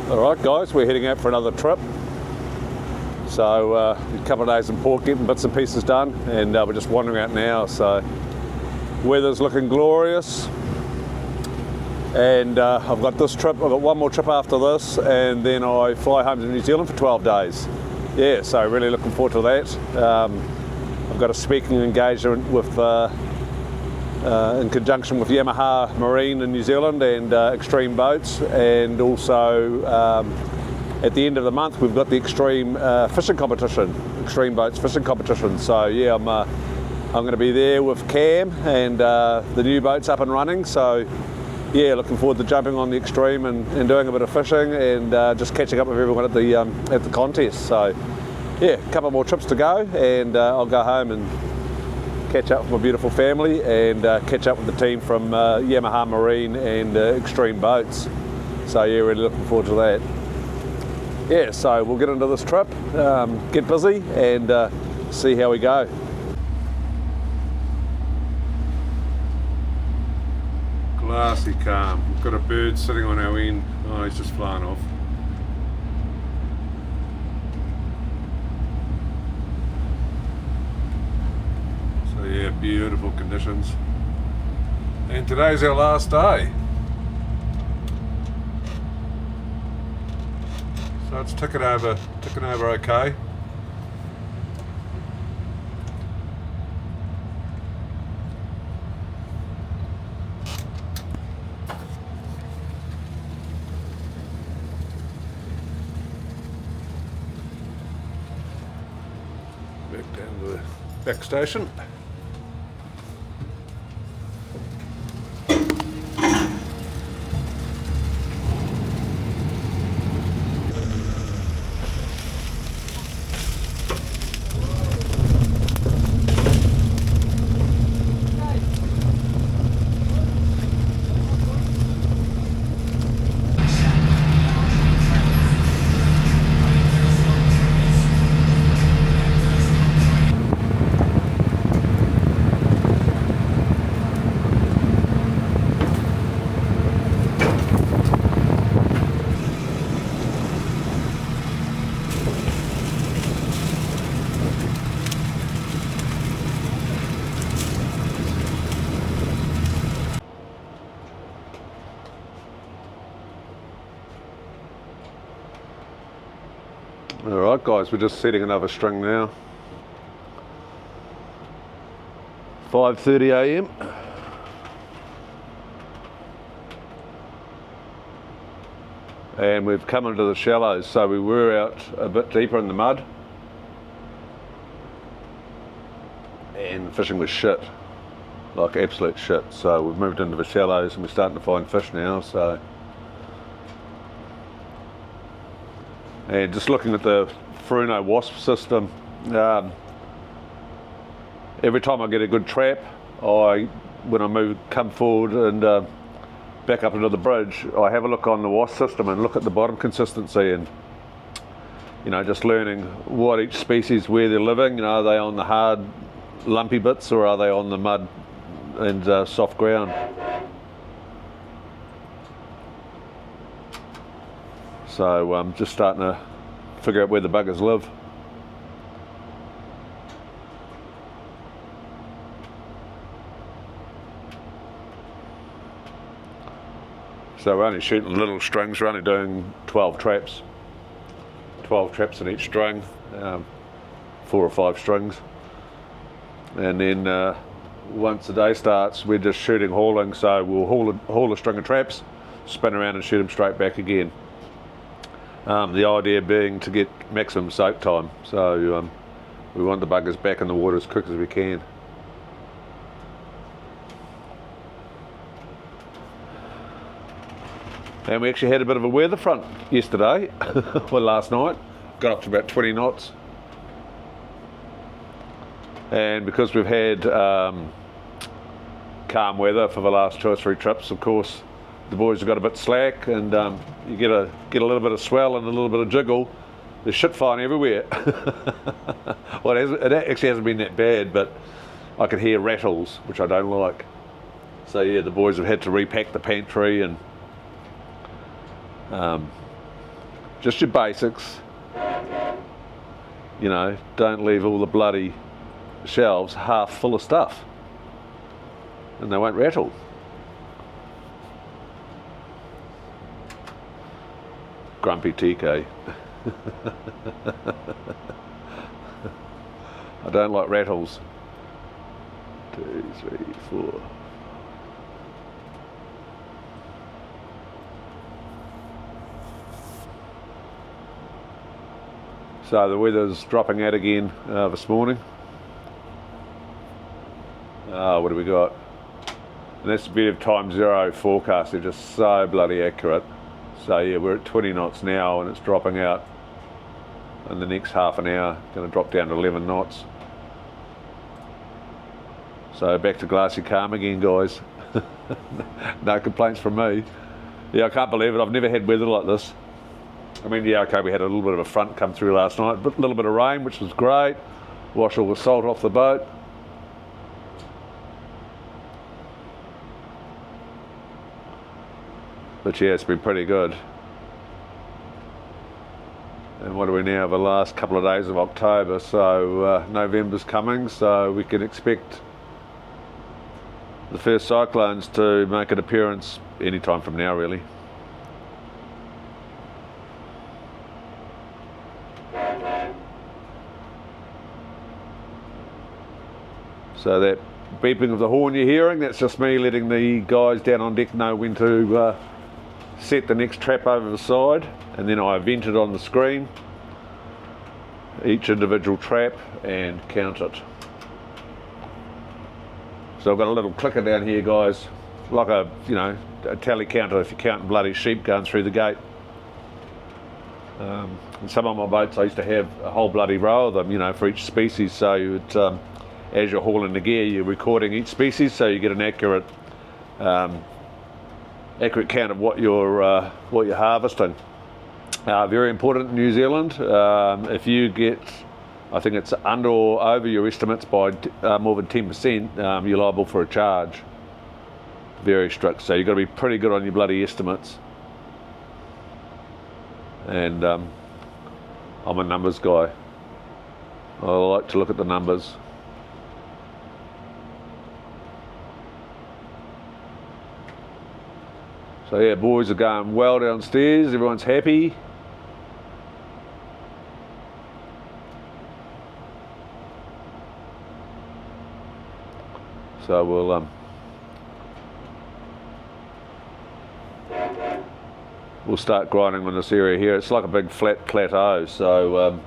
Alright guys, we're heading out for another trip. So a couple of days in port getting bits and pieces done, and we're just wandering out now. So weather's looking glorious, and I've got this trip, I've got one more trip after this, and then I fly home to New Zealand for 12 days. Yeah, so really looking forward to that. I've got a speaking engagement with in conjunction with Yamaha Marine in New Zealand and Extreme Boats, and also at the end of the month we've got the Extreme fishing competition, Extreme Boats fishing competition. So yeah, I'm going to be there with Cam, and the new boat's up and running. So yeah, looking forward to jumping on the Extreme and doing a bit of fishing, and just catching up with everyone at the contest. So yeah, a couple more trips to go, and I'll go home and catch up with my beautiful family, and catch up with the team from Yamaha Marine and Extreme Boats. So yeah, really looking forward to that. Yeah, so we'll get into this trip, get busy, and see how we go. Glassy calm. We've got a bird sitting on our end. Oh, he's just flying off. So yeah, beautiful conditions. And today's our last day. So it's ticking over okay. Back down to the back station. Alright guys, we're just setting another string now. 5:30 AM. And we've come into the shallows, so we were out a bit deeper in the mud. And the fishing was shit. Like absolute shit. So we've moved into the shallows and we're starting to find fish now, so. And just looking at the Fruno wasp system, every time I get a good trap, when I come forward and back up into the bridge, I have a look on the wasp system and look at the bottom consistency, and you know, just learning what each species, where they're living. You know, are they on the hard lumpy bits, or are they on the mud and soft ground? So I'm just starting to figure out where the buggers live. So we're only shooting little strings, we're only doing 12 traps. 12 traps in each string, 4 or 5 strings. And then once the day starts, we're just shooting hauling, so we'll haul a string of traps, spin around and shoot them straight back again. The idea being to get maximum soak time, so we want the buggers back in the water as quick as we can. And we actually had a bit of a weather front yesterday, well last night, got up to about 20 knots. And because we've had calm weather for the last 2 or 3 trips, of course, the boys have got a bit slack, and you get a little bit of swell and a little bit of jiggle. There's shit flying everywhere. Well, it actually hasn't been that bad, but I can hear rattles, which I don't like. So yeah, the boys have had to repack the pantry and just your basics. You know, don't leave all the bloody shelves half full of stuff, and they won't rattle. Grumpy TK. I don't like rattles. 2, 3, 4. So the weather's dropping out again this morning. What do we got? And that's a bit of time zero forecast. They're just so bloody accurate. So yeah, we're at 20 knots now and it's dropping out in the next half an hour. Going to drop down to 11 knots. So back to glassy calm again, guys. No complaints from me. Yeah, I can't believe it. I've never had weather like this. I mean, yeah, okay, we had a little bit of a front come through last night, but a little bit of rain, which was great. Wash all the salt off the boat. But yeah, it's been pretty good. And what are we now? The last couple of days of October, so November's coming, so we can expect the first cyclones to make an appearance any time from now, really. So that beeping of the horn you're hearing, that's just me letting the guys down on deck know when to set the next trap over the side, and then I vent it on the screen, each individual trap, and count it. So I've got a little clicker down here, guys, like a, you know, a tally counter if you're counting bloody sheep going through the gate. And some of my boats I used to have a whole bloody row of them, you know, for each species, so you'd, as you're hauling the gear, you're recording each species, so you get an accurate count of what you're harvesting. Very important in New Zealand. If you get, I think it's under or over your estimates by more than 10%, you're liable for a charge. Very strict, so you've got to be pretty good on your bloody estimates. And I'm a numbers guy. I like to look at the numbers. So yeah, boys are going well downstairs, everyone's happy. So we'll start grinding on this area here. It's like a big flat plateau, so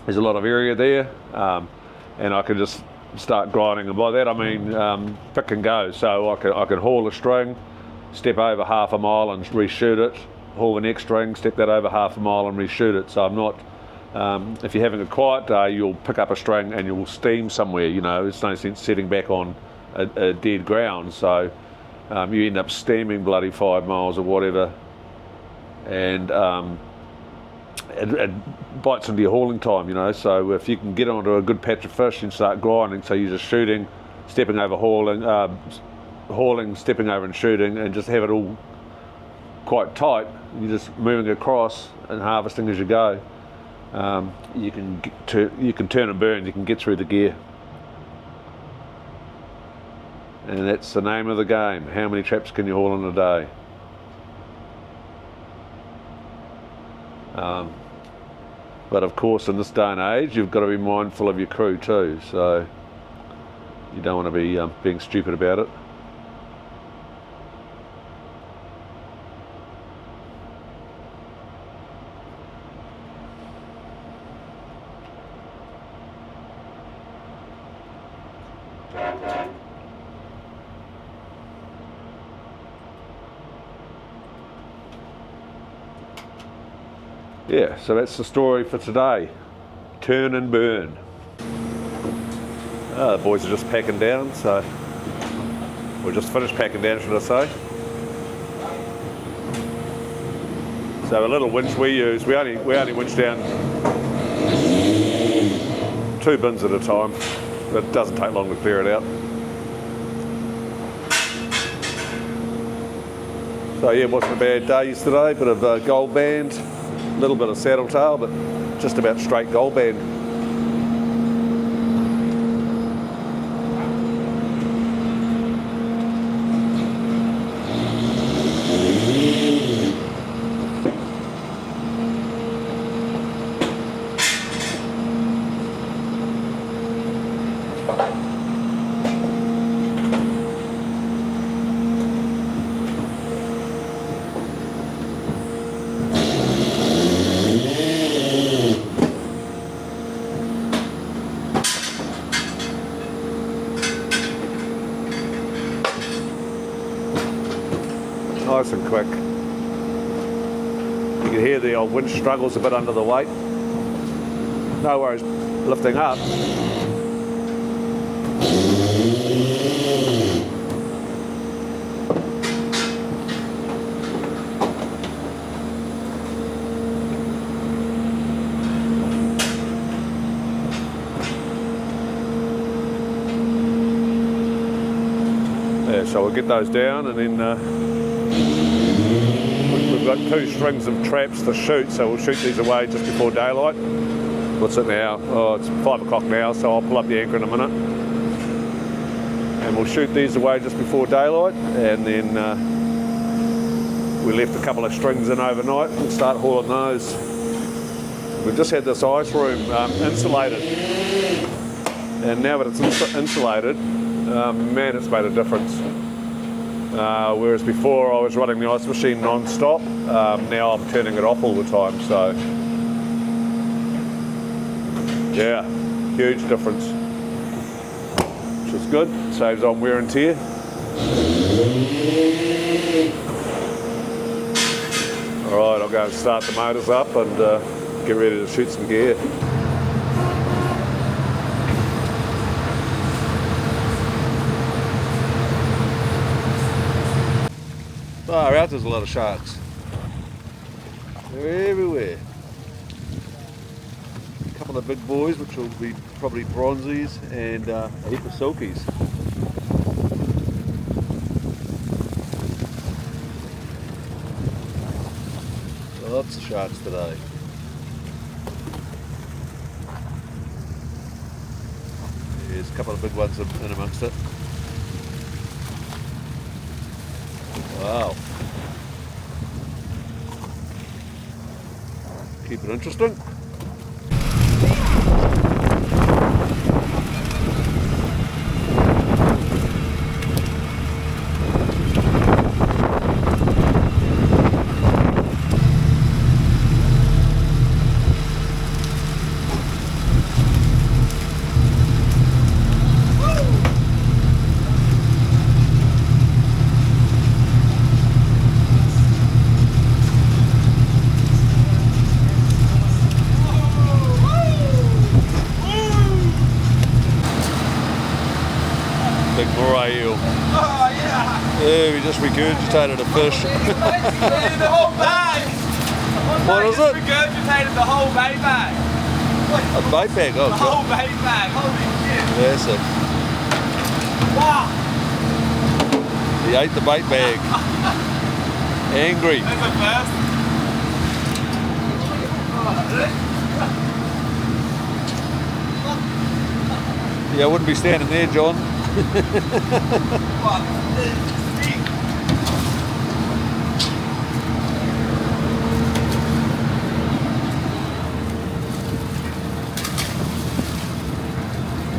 there's a lot of area there, and I can just start grinding, and by that I mean pick and go. So I can haul a string, step over half a mile and reshoot it, haul the next string, step that over half a mile and reshoot it. So I'm not, if you're having a quiet day, you'll pick up a string and you'll steam somewhere, you know, it's no sense sitting back on a dead ground. So you end up steaming bloody 5 miles or whatever, and it bites into your hauling time, you know. So if you can get onto a good patch of fish and start grinding, so you're just shooting, stepping over, hauling, stepping over and shooting, and just have it all quite tight. You're just moving across and harvesting as you go. You can turn and burn. You can get through the gear, and that's the name of the game. How many traps can you haul in a day? But of course, in this day and age, you've got to be mindful of your crew too. So you don't want to be being stupid about it. Yeah, so that's the story for today. Turn and burn. The boys are just packing down, so we're just finished packing down, should I say. So a little winch we use, we only winch down 2 bins at a time, but it doesn't take long to clear it out. So yeah, it wasn't a bad day yesterday, bit of gold band. little bit of saddle tail, but just about straight gold band. Nice and quick. You can hear the old winch struggles a bit under the weight. No worries lifting up. Yeah, so we'll get those down, and then we've got 2 strings of traps to shoot, so we'll shoot these away just before daylight. What's it now? Oh, it's 5 o'clock now, so I'll pull up the anchor in a minute. And we'll shoot these away just before daylight, and then we left a couple of strings in overnight. We'll start hauling those. We've just had this ice room insulated, and now that it's insulated, man, it's made a difference. Whereas before I was running the ice machine non-stop, now I'm turning it off all the time, so yeah, huge difference, which is good, saves on wear and tear. Alright, I'll go and start the motors up and get ready to shoot some gear. Far out, there's a lot of sharks. They're everywhere. A couple of big boys, which will be probably bronzies, and a heap of silkies. Lots of sharks today. There's a couple of big ones in amongst it. Wow. Keep it interesting. Big Moray eel. Oh yeah! Yeah, we just regurgitated a fish. The whole bag! What is it? Regurgitated the whole bait bag. A bait bag, oh The whole bait bag, holy shit. That's it. Wow! He ate the bait bag. Angry. That's the first. Yeah, I wouldn't be standing there, John.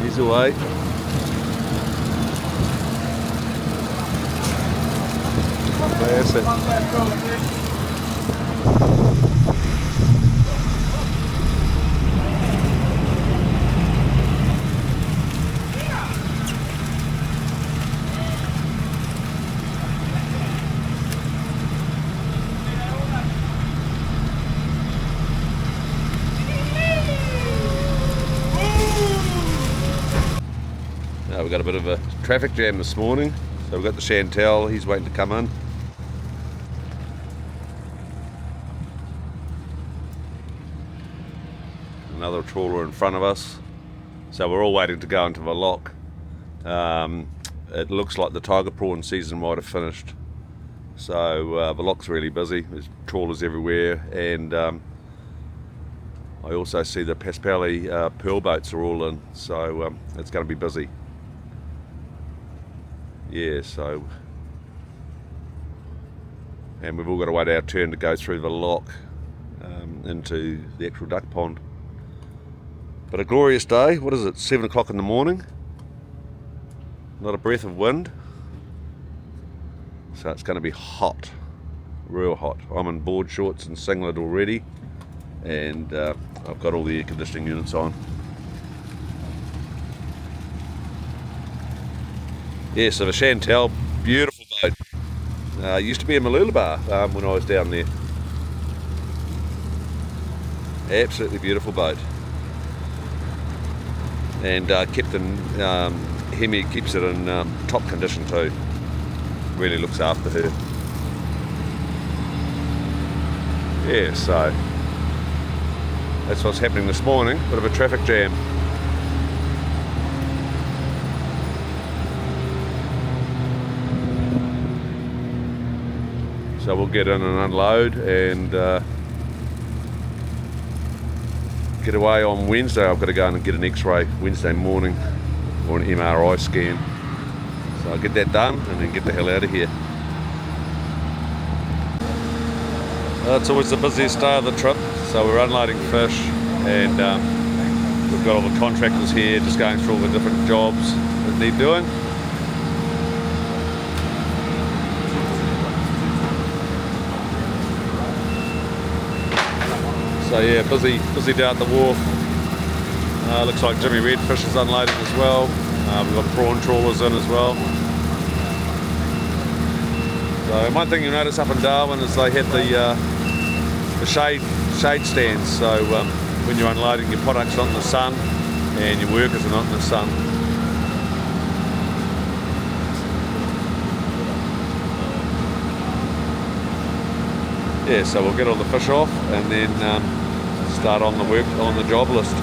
He's away. That's it. We've got a bit of a traffic jam this morning, so we've got the Chantel, he's waiting to come in. Another trawler in front of us, so we're all waiting to go into the lock. It looks like the tiger prawn season might have finished, so the lock's really busy. There's trawlers everywhere, and I also see the Paspali pearl boats are all in, so it's going to be busy. Yeah, so, and we've all got to wait our turn to go through the lock into the actual duck pond. But a glorious day. What is it, 7 o'clock in the morning? Not a breath of wind. So it's going to be hot, real hot. I'm in board shorts and singlet already, and I've got all the air conditioning units on. Yeah, so the Chantal, beautiful boat. Used to be in Malulabar when I was down there. Absolutely beautiful boat. And Captain Hemi keeps it in top condition too. Really looks after her. Yeah, so that's what's happening this morning. Bit of a traffic jam. So we'll get in and unload and get away on Wednesday. I've got to go in and get an X-ray Wednesday morning or an MRI scan. So I'll get that done and then get the hell out of here. It's always the busiest day of the trip, so we're unloading fish, and we've got all the contractors here just going through all the different jobs that need doing. So yeah, busy down at the wharf. Looks like Jimmy Redfish is unloading as well. We've got prawn trawlers in as well. So one thing you'll notice up in Darwin is they have the shade stands. So when you're unloading, your product's not in the sun and your workers are not in the sun. Yeah, so we'll get all the fish off and then start on the job list.